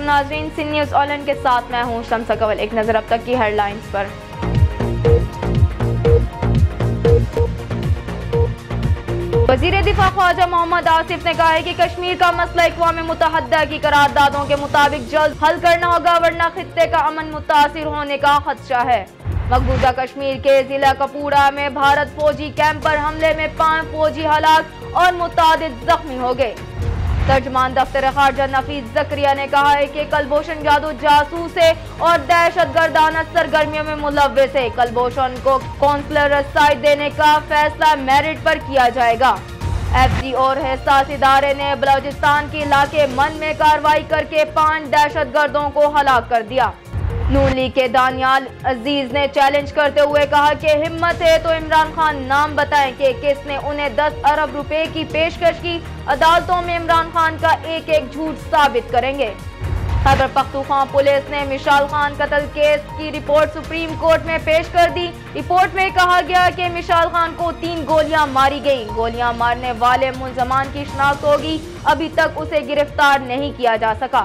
ناظرین، سی news on line کے ساتھ میں ہوں شمسہ کول۔ ایک نظر اب تک کی ہیڈ لائنز پر۔ وزیر دفاع خواجہ محمد آصف نے کہا ہے کہ کشمیر کا مسئلہ اقوام متحدہ کی قراردادوں کے مطابق جلد حل کرنا ہوگا، ورنہ خطے کا امن متاثر ہونے کا خدشہ ہے۔ مقبوضہ کشمیر کے ضلع کپوڑا میں بھارت فوجی کیمپ پر حملے میں 5 فوجی ہلاک اور متعدد زخمی ہو گئے۔ ترجمان دفتر خارجہ نفیس زکریا نے کہا ہے کہ کلبھوشن جادھو جاسوس ہے اور دہشت گردانہ سرگرمیوں میں ملوث ہے۔ کلبھوشن کو قونصلر رسائی دینے کا فیصلہ میرٹ پر کیا جائے گا۔ ایف سی اور حساس ادارے نے بلوچستان کے علاقے من میں کارروائی کر کے 5 دہشت گردوں کو ہلاک کر دیا۔ نون لیگ کے دانیال عزیز نے چیلنج کرتے ہوئے کہا کہ ہمت ہے تو عمران خان نام بتائیں کہ کس نے انہیں 10 ارب روپے کی پیشکش کی۔ عدالتوں میں عمران خان کا ایک ایک جھوٹ ثابت کریں گے۔ خیبر پختونخوا پولیس نے مشال خان قتل کیس کی رپورٹ سپریم کورٹ میں پیش کر دی۔ رپورٹ میں کہا گیا کہ مشال خان کو 3 گولیاں ماری گئیں۔ گولیاں مارنے والے ملزمان کی شناخت ہوگی، ابھی تک اسے گرفتار نہیں کیا جا سکا۔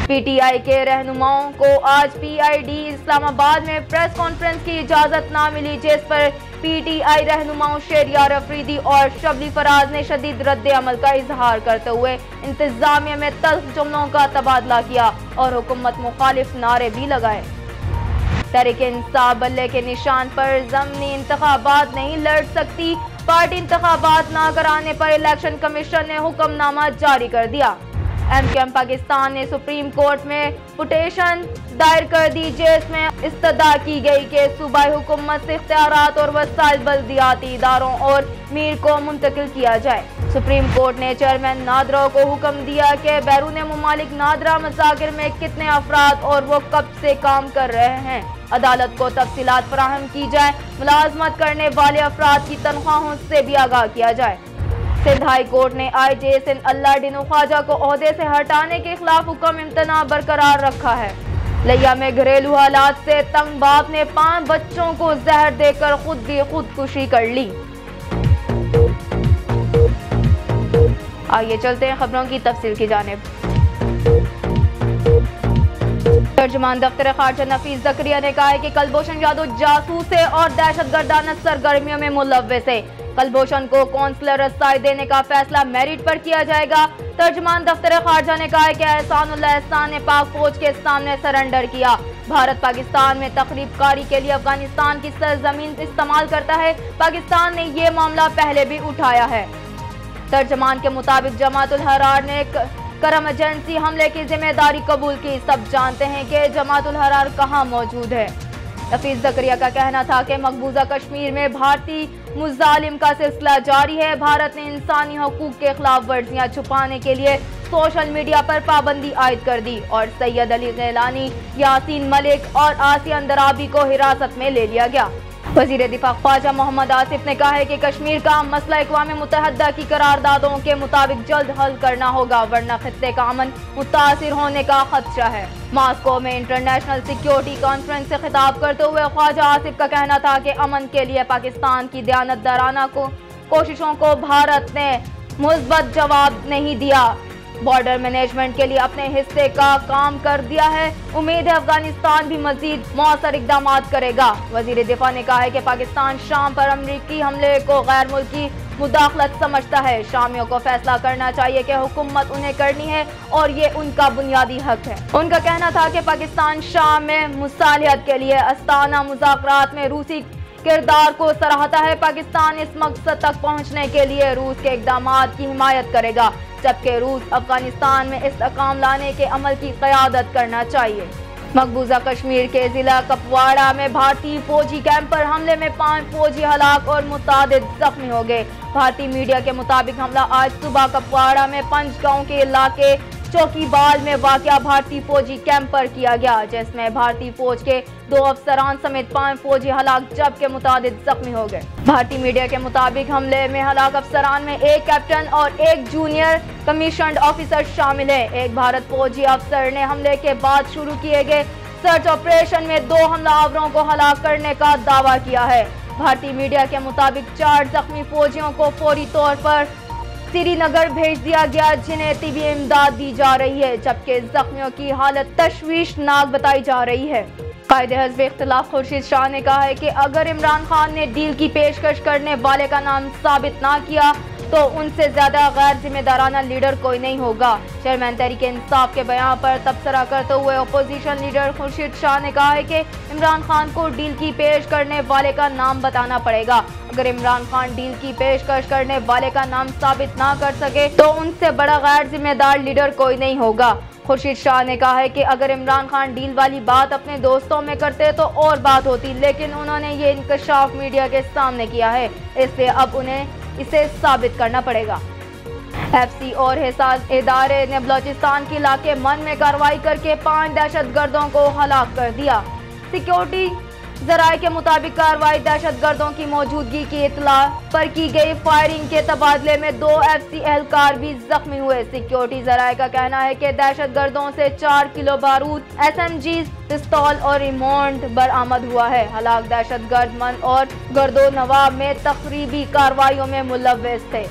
پی ٹی آئی کے رہنماؤں کو آج پی آئی ڈی اسلام آباد میں پریس کانفرنس کی اجازت نہ ملی، جس پر پی ٹی آئی رہنماؤں شہریار افریدی اور شبلی فراز نے شدید رد عمل کا اظہار کرتے ہوئے انتظامیہ میں تلخ جملوں کا تبادلہ کیا اور حکومت مخالف نعرے بھی لگائے۔ تحریک انصاف بلے کے نشان پر ضمنی انتخابات نہیں لڑ سکتی، پارٹی انتخابات نہ کرانے پر الیکشن کمیشن نے حکم نامہ جاری کر دیا۔ ایم کیو ایم پاکستان نے سپریم کورٹ میں پٹیشن دائر کر دی، جس میں استدعا کی گئی کہ صوبائی حکومت سے اختیارات اور وسائل بلدیاتی اداروں اور میر کو منتقل کیا جائے۔ سپریم کورٹ نے چیئرمین نادرا کو حکم دیا کہ بیرون ممالک نادرا مذاکر میں کتنے افراد اور وہ کب سے کام کر رہے ہیں، عدالت کو تفصیلات فراہم کی جائیں۔ ملازمت کرنے والے افراد کی تنخواہوں سے بھی آگاہ کیا جائے۔ سندھ ہائی کورٹ نے آئی جے سندھ اللہ ڈینو خواجہ کو عہدے سے ہٹانے کے خلاف حکم امتناع برقرار رکھا ہے۔ لیا میں گھریلو حالات سے تنگ باپ نے 5 بچوں کو زہر دے کر خودکشی کر لی۔ آئیے چلتے ہیں خبروں کی تفصیل کی جانب۔ ترجمان دفتر خارجہ نفیس زکریا نے کہا ہے کہ کلبھوشن جادھو جاسوس ہے اور دہشت گردانہ سرگرمیوں میں ملوث ہے۔ کلبھوشن کو قونصلر رسائی دینے کا فیصلہ میرٹ پر کیا جائے گا۔ ترجمان دفتر خارجہ نے کہا ہے کہ احسان اللہ احسان نے پاک فوج کے سامنے سرنڈر کیا۔ بھارت پاکستان میں تخریب کاری کے لیے افغانستان کی سرزمین استعمال کرتا ہے۔ پاکستان نے یہ معاملہ پہلے بھی اٹھایا ہے۔ ترجمان کے مطابق جماعت الحرار نے کرم ایجنسی حملے کی ذمہ داری قبول کی۔ سب جانتے ہیں کہ جماعت الحرار کہاں موجود ہے۔ نفیس زکریا کا کہنا تھا کہ مقبوضہ کشمیر میں بھارتی مظالم کا سلسلہ جاری ہے۔ بھارت نے انسانی حقوق کے خلاف ورزیاں چھپانے کے لیے سوشل میڈیا پر پابندی عائد کر دی اور سید علی گیلانی، یاسین ملک اور آسیہ اندرابی کو حراست میں لے لیا گیا۔ وزیر دفاع خواجہ محمد آصف نے کہا ہے کہ کشمیر کا مسئلہ اقوام متحدہ کی قراردادوں کے مطابق جلد حل کرنا ہوگا، ورنہ خطے کا امن متاثر ہونے کا خدشہ ہے۔ ماسکو میں انٹرنیشنل سیکیورٹی کانفرنس سے خطاب کرتے ہوئے خواجہ آصف کا کہنا تھا کہ امن کے لیے پاکستان کی دیانتدارانہ کوششوں کو بھارت نے مثبت جواب نہیں دیا۔ بارڈر مینجمنٹ کے لیے اپنے حصے کا کام کر دیا ہے۔ امید ہے افغانستان بھی مزید مؤثر اقدامات کرے گا۔ وزیر دفاع نے کہا ہے کہ پاکستان شام پر امریکی حملے کو غیر ملکی مداخلت سمجھتا ہے۔ شامیوں کو فیصلہ کرنا چاہیے کہ حکومت انہیں کرنی ہے اور یہ ان کا بنیادی حق ہے۔ ان کا کہنا تھا کہ پاکستان شام میں مصالحت کے لیے استانہ مذاکرات میں روسی کردار کو سراہتا ہے۔ پاکستان اس مقصد تک پہنچنے کے لیے روس کے اقدامات کی حمایت کرے گا، جبکہ روس افغانستان میں استحکام لانے کے عمل کی قیادت کرنا چاہیے۔ مقبوضہ کشمیر کے ضلع کپواڑہ میں بھارتی فوجی کیمپ پر حملے میں 5 فوجی ہلاک اور متعدد زخمی ہو گئے۔ بھارتی میڈیا کے مطابق حملہ آج صبح کپواڑہ میں پنج گاؤں کے علاقے چوکی بال میں واقع بھارتی فوجی کیمپ پر کیا گیا، جس میں بھارتی فوج کے 2 افسران سمیت 5 فوجی ہلاک جبکہ متعدد زخمی ہو گئے۔ بھارتی میڈیا کے مطابق حملے میں ہلاک افسران میں 1 کیپٹن اور 1 جونیئر کمیشنڈ آفیسر شامل ہیں۔ ایک بھارت فوجی افسر نے حملے کے بعد شروع کیے گئے سرچ آپریشن میں 2 حملہ آوروں کو ہلاک کرنے کا دعویٰ کیا ہے۔ بھارتی میڈیا کے مطابق 4 زخمی فوجیوں کو فوری طور پر سری نگر بھیج دیا گیا، جنہیں طبی امداد دی جا رہی ہے، جبکہ زخمیوں کی حالت تشویشناک بتائی جا رہی ہے۔ قائد حزب اختلاف خورشید شاہ نے کہا ہے کہ اگر عمران خان نے ڈیل کی پیشکش کرنے والے کا نام ثابت نہ کیا تو ان سے زیادہ غیر ذمہ دارانہ لیڈر کوئی نہیں ہوگا۔ چیئرمین تحریک انصاف کے بیان پر تبصرہ کرتے ہوئے اپوزیشن لیڈر خورشید شاہ نے کہا ہے کہ عمران خان کو ڈیل کی پیش کرنے والے کا نام بتانا پڑے گا۔ اگر عمران خان ڈیل کی پیشکش کرنے والے کا نام ثابت نہ کر سکے تو ان سے بڑا غیر ذمہ دار لیڈر کوئی نہیں ہوگا۔ خورشید شاہ نے کہا ہے کہ اگر عمران خان ڈیل والی بات اپنے دوستوں میں کرتے تو اور بات ہوتی، لیکن انہوں نے یہ انکشاف میڈیا کے سامنے کیا ہے، اس لیے اب انہیں اسے ثابت کرنا پڑے گا۔ ایف سی اور حساس ادارے نے بلوچستان کے علاقے من میں کارروائی کر کے 5 دہشت گردوں کو ہلاک کر دیا۔ سیکیورٹی ذرائع کے مطابق کارروائی دہشت گردوں کی موجودگی کی اطلاع پر کی گئی فائرنگ کے تبادلے میں 2 ایف سی اہلکار بھی زخمی ہوئے۔ سیکیورٹی ذرائع کا کہنا ہے کہ دہشت گردوں سے 4 کلو بارود، SMG پستول اور ریمونڈ برآمد ہوا ہے۔ ہلاک دہشت گرد من اور گردونواں میں تخریبی کارروائیوں میں ملوث تھے۔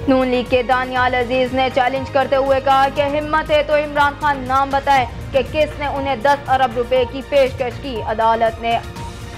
نون لیگ کے دانیال عزیز نے چیلنج کرتے ہوئے کہا کہ ہمت ہے تو عمران خان نام بتائے کہ کس نے انہیں 10 ارب روپے کی پیشکش کی۔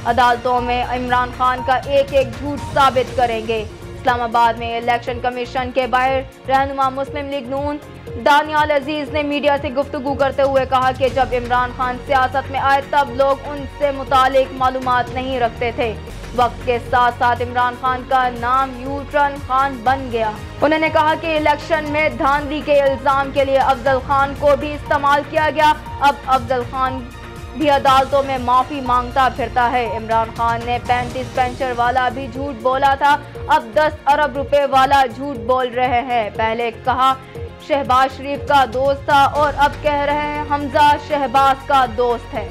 عدالتوں میں عمران خان کا ایک جھوٹ ثابت کریں گے۔ اسلام آباد میں الیکشن کمیشن کے باہر رہنما مسلم لیگ نون دانیال عزیز نے میڈیا سے گفتگو کرتے ہوئے کہا کہ جب عمران خان سیاست میں آئے تب لوگ ان سے متعلق معلومات نہیں رکھتے تھے، وقت کے ساتھ ساتھ عمران خان کا نام یو ٹرن خان بن گیا۔ انہوں نے کہا کہ الیکشن میں دھاندلی کے الزام کے لیے افضل خان کو بھی استعمال کیا گیا، اب افضل خان بھی عدالتوں میں معافی مانگتا پھرتا ہے۔ عمران خان نے 35 پینچر والا بھی جھوٹ بولا تھا، اب 10 ارب روپے والا جھوٹ بول رہے ہیں۔ پہلے کہا شہباز شریف کا دوست تھا اور اب کہہ رہے ہیں حمزہ شہباز کا دوست ہے۔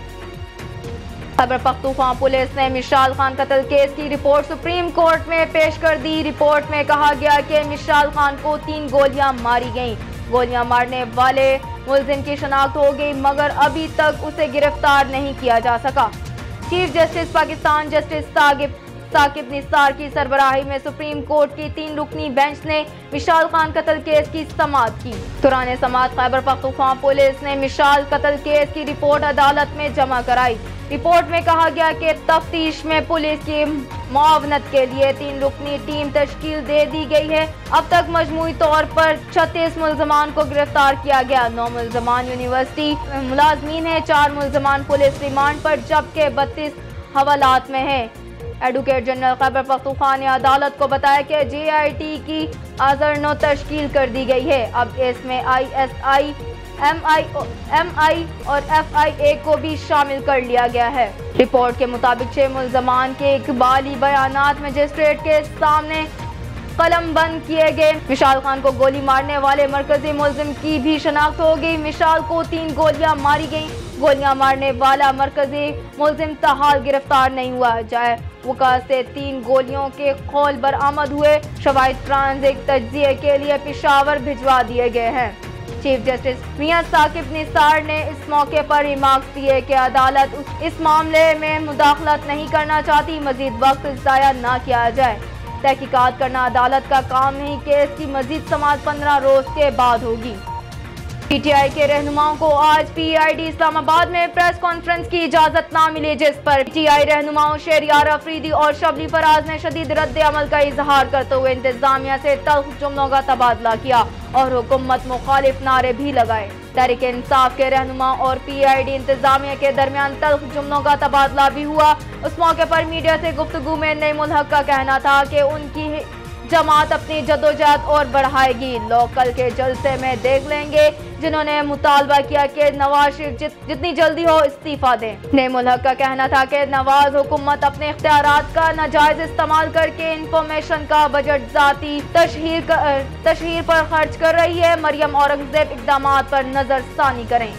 خیبر پختونخوا پولیس نے مشال خان قتل کیس کی رپورٹ سپریم کورٹ میں پیش کر دی۔ رپورٹ میں کہا گیا کہ مشال خان کو 3 گولیاں ماری گئیں۔ گولیاں مارنے والے ملزم کی شناخت ہو گئی مگر ابھی تک اسے گرفتار نہیں کیا جا سکا۔ Chief justice Pakistan justice Saqib Nisar کی سربراہی میں سپریم کورٹ کی 3 رکنی بینچ نے مشال خان قتل کیس کی سماعت کی۔ دوران سماعت خیبر پختونخوا پولیس نے مشال قتل کیس کی رپورٹ عدالت میں جمع کرائی۔ رپورٹ میں کہا گیا کہ تفتیش میں پولیس کی معاونت کے لیے 3 رکنی ٹیم تشکیل دے دی گئی ہے۔ اب تک مجموعی طور پر 36 ملزمان کو گرفتار کیا گیا۔ 9 ملزمان یونیورسٹی ملازمین ہیں، 4 ملزمان پولیس ریمانڈ پر جبکہ 32 حوالات میں ہیں۔ ایڈوکیٹ جنرل خیبر پختونخوا نے عدالت کو بتایا کہ JIT کی آزرنو تشکیل کر دی گئی ہے، اب اس میں ISI MI اور FIA کو بھی شامل کر لیا گیا ہے۔ رپورٹ کے مطابق 6 ملزمان کے اقبالی بیانات مجسٹریٹ کے سامنے قلم بند کیے گئے۔ مشال خان کو گولی مارنے والے مرکزی ملزم کی بھی شناخت ہو گئی۔ مشال کو 3 گولیاں ماری گئیں۔ گولیاں مارنے والا مرکزی ملزم تاحال گرفتار نہیں ہوا۔ جائے وقع سے 3 گولیوں کے خول برآمد ہوئے۔ شواہد فرانزک تجزیے کے لیے پشاور بھجوا دیے گئے ہیں۔ چیف جسٹس میاں ثاقب نثار نے اس موقع پر ریمارکس دیے کہ عدالت اس معاملے میں مداخلت نہیں کرنا چاہتی، مزید وقت ضائع نہ کیا جائے۔ تحقیقات کرنا عدالت کا کام نہیں، کیس کی مزید سماعت 15 روز کے بعد ہوگی۔ PTI کے رہنماؤں کو آج PID اسلام آباد میں پریس کانفرنس کی اجازت نہ ملی، جس پر PTI رہنماؤں شہریار افریدی اور شبلی فراز نے شدید رد عمل کا اظہار کرتے ہوئے انتظامیہ سے تلخ جملوں کا تبادلہ کیا اور حکومت مخالف نعرے بھی لگائے۔ تحریک انصاف کے رہنماؤں اور PID انتظامیہ کے درمیان تلخ جملوں کا تبادلہ بھی ہوا۔ اس موقع پر میڈیا سے گفتگو میں نعیم الحق کا کہنا تھا کہ ان کی جماعت اپنی جدوجہد اور بڑھائے گی۔ لوگ کل کے جلسے میں دیکھ لیں گے، جنہوں نے مطالبہ کیا کہ نواز شریف جتنی جلدی ہو استعفیٰ دیں۔ نعیم الحق کا کہنا تھا کہ نواز حکومت اپنے اختیارات کا ناجائز استعمال کر کے انفارمیشن کا بجٹ ذاتی تشہیر پر خرچ کر رہی ہے۔ مریم اورنگزیب اقدامات پر نظر ثانی کریں۔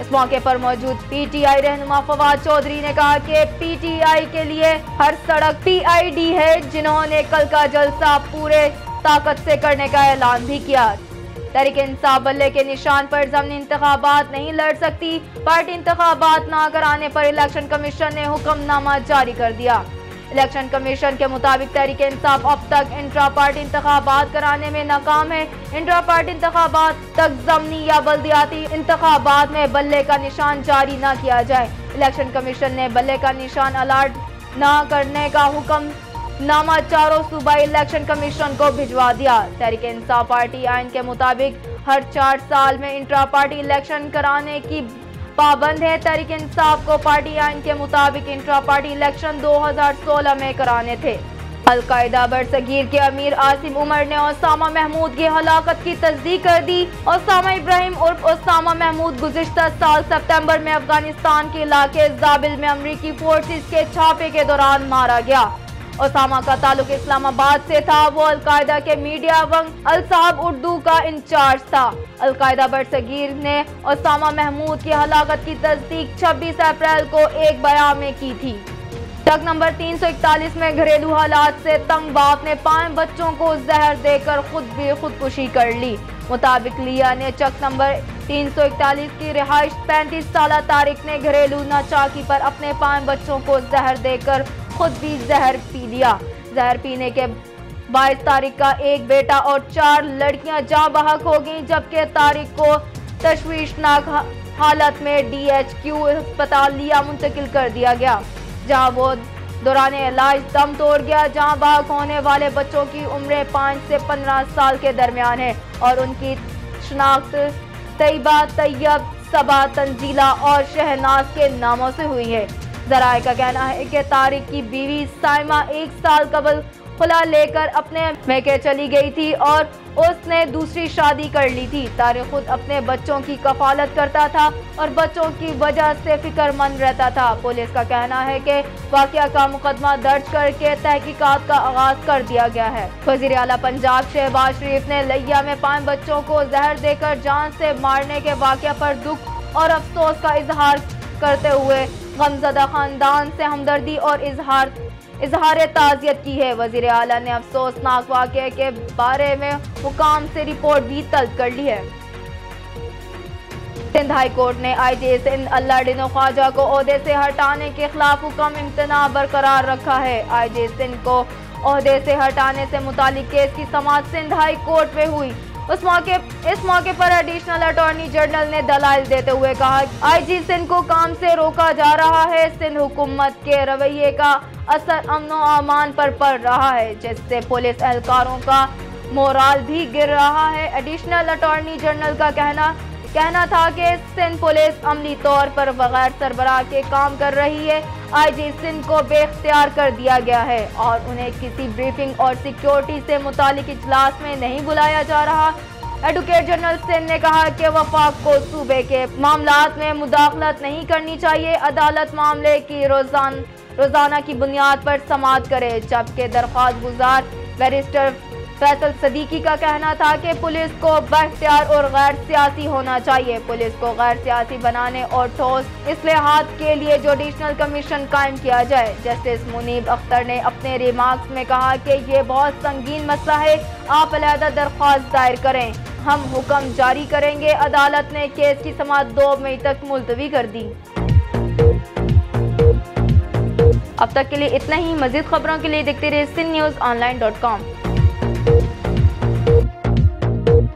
اس موقع پر موجود PTI رہنما فواد چودھری نے کہا کہ PTI کے لیے ہر سڑک PID ہے، جنہوں نے کل کا جلسہ پورے طاقت سے کرنے کا اعلان بھی کیا۔ تحریک انصاف بلے کے نشان پر ضمنی انتخابات نہیں لڑ سکتی۔ پارٹی انتخابات نہ کرانے پر الیکشن کمیشن نے حکم نامہ جاری کر دیا۔ الیکشن کمیشن کے مطابق تحریک انصاف اب تک انٹرا پارٹی انتخابات کرانے میں ناکام ہے۔ انٹرا پارٹی انتخابات تک ضمنی یا بلدیاتی انتخابات میں بلے کا نشان جاری نہ کیا جائے۔ الیکشن کمیشن نے بلے کا نشان الاٹ نہ کرنے کا حکم نامہ چاروں صوبائی الیکشن کمیشن کو بھجوا دیا۔ تحریک انصاف پارٹی آئین کے مطابق ہر 4 سال میں انٹرا پارٹی الیکشن کرانے کی پابند ہے۔ تحریک انصاف کو پارٹی آئین کے مطابق انٹرا پارٹی الیکشن 2016 میں کرانے تھے۔ القاعدہ برصغیر کے امیر عاصم عمر نے اسامہ محمود کی ہلاکت کی تصدیق کر دی۔ اسامہ ابراہیم عرف اسامہ محمود گزشتہ سال ستمبر میں افغانستان کے علاقے زابل میں امریکی فورسز کے چھاپے کے دوران مارا گیا۔ اسامہ کا تعلق اسلام آباد سے تھا۔ وہ القاعدہ کے میڈیا ونگ الصحاب اردو کا انچارج تھا۔ القاعدہ برصغیر نے اسامہ محمود کی ہلاکت کی تصدیق 26 اپریل کو ایک بیان میں کی تھی۔ ٹرک نمبر 341 میں گھریلو حالات سے تنگ باپ نے 5 بچوں کو زہر دے کر خود بھی خودکشی کر لی۔ مطابق لیا نے چک نمبر 341 کی رہائش 35 سالہ طارق نے گھریلو ناچاکی پر اپنے 5 بچوں کو زہر دے کر خود بھی زہر پی لیا۔ زہر پینے کے باعث طارق کا ایک بیٹا اور 4 لڑکیاں جاں بحق ہو گئیں، جبکہ طارق کو تشویشناک حالت میں DHQ ہسپتال لیا منتقل کر دیا گیا، جہاں وہ دوران علاج دم توڑ گیا۔ جہاں بحق ہونے والے بچوں کی عمریں 5 سے 15 سال کے درمیان ہے اور ان کی شناخت طیبہ، طیب، صبا، تنزیلہ اور شہناز کے ناموں سے ہوئی ہے۔ ذرائع کا کہنا ہے کہ طارق کی بیوی سائمہ 1 سال قبل خلا لے کر اپنے میکے چلی گئی تھی اور اس نے دوسری شادی کر لی تھی۔ طارق خود اپنے بچوں کی کفالت کرتا تھا اور بچوں کی وجہ سے فکر مند رہتا تھا۔ پولیس کا کہنا ہے کہ واقعہ کا مقدمہ درج کر کے تحقیقات کا آغاز کر دیا گیا ہے۔ وزیر اعلیٰ پنجاب شہباز شریف نے لیا میں 5 بچوں کو زہر دے کر جان سے مارنے کے واقعہ پر دکھ اور افسوس کا اظہار کرتے ہوئے غمزدہ خاندان سے ہمدردی اور اظہار تعزیت کی ہے۔ وزیر اعلیٰ نے افسوسناک واقعے کے بارے میں حکام سے رپورٹ بھی طلب کر لی ہے۔ سندھ ہائی کورٹ نے IG سندھ اللہ ڈینو خواجہ کو عہدے سے ہٹانے کے خلاف حکم امتناع برقرار رکھا ہے۔ IG سندھ کو عہدے سے ہٹانے سے متعلق کیس کی سماعت سندھ ہائی کورٹ میں ہوئی۔ اس موقع پر ایڈیشنل اٹارنی جنرل نے دلائل دیتے ہوئے کہا IG سندھ کو کام سے روکا جا رہا ہے۔ سندھ حکومت کے رویے کا اثر امن و امان پر پڑ رہا ہے، جس سے پولیس اہلکاروں کا مورال بھی گر رہا ہے۔ ایڈیشنل اٹارنی جنرل کا کہنا تھا کہ سندھ پولیس عملی طور پر بغیر سربراہ کے کام کر رہی ہے۔ IG سندھ کو بے اختیار کر دیا گیا ہے اور انہیں کسی بریفنگ اور سیکیورٹی سے متعلق اجلاس میں نہیں بلایا جا رہا۔ ایڈوکیٹ جنرل سندھ نے کہا کہ وفاق کو صوبے کے معاملات میں مداخلت نہیں کرنی چاہیے۔ عدالت معاملے کی روزانہ کی بنیاد پر سماعت کرے، جبکہ درخواست گزار بیرسٹر فیصل صدیقی کا کہنا تھا کہ پولیس کو بااختیار اور غیر سیاسی ہونا چاہیے۔ پولیس کو غیر سیاسی بنانے اور ٹھوس اصلاحات کے لیے جوڈیشنل کمیشن قائم کیا جائے۔ جسٹس منیب اختر نے اپنے ریمارکس میں کہا کہ یہ بہت سنگین مسئلہ ہے، آپ علیحدہ درخواست دائر کریں، ہم حکم جاری کریں گے۔ عدالت نے کیس کی سماعت 2 مئی تک ملتوی کر دی۔ اب تک کے لیے اتنا ہی۔ مزید خبروں کے لیے دیکھتے رہیے sindhnewsonline.com۔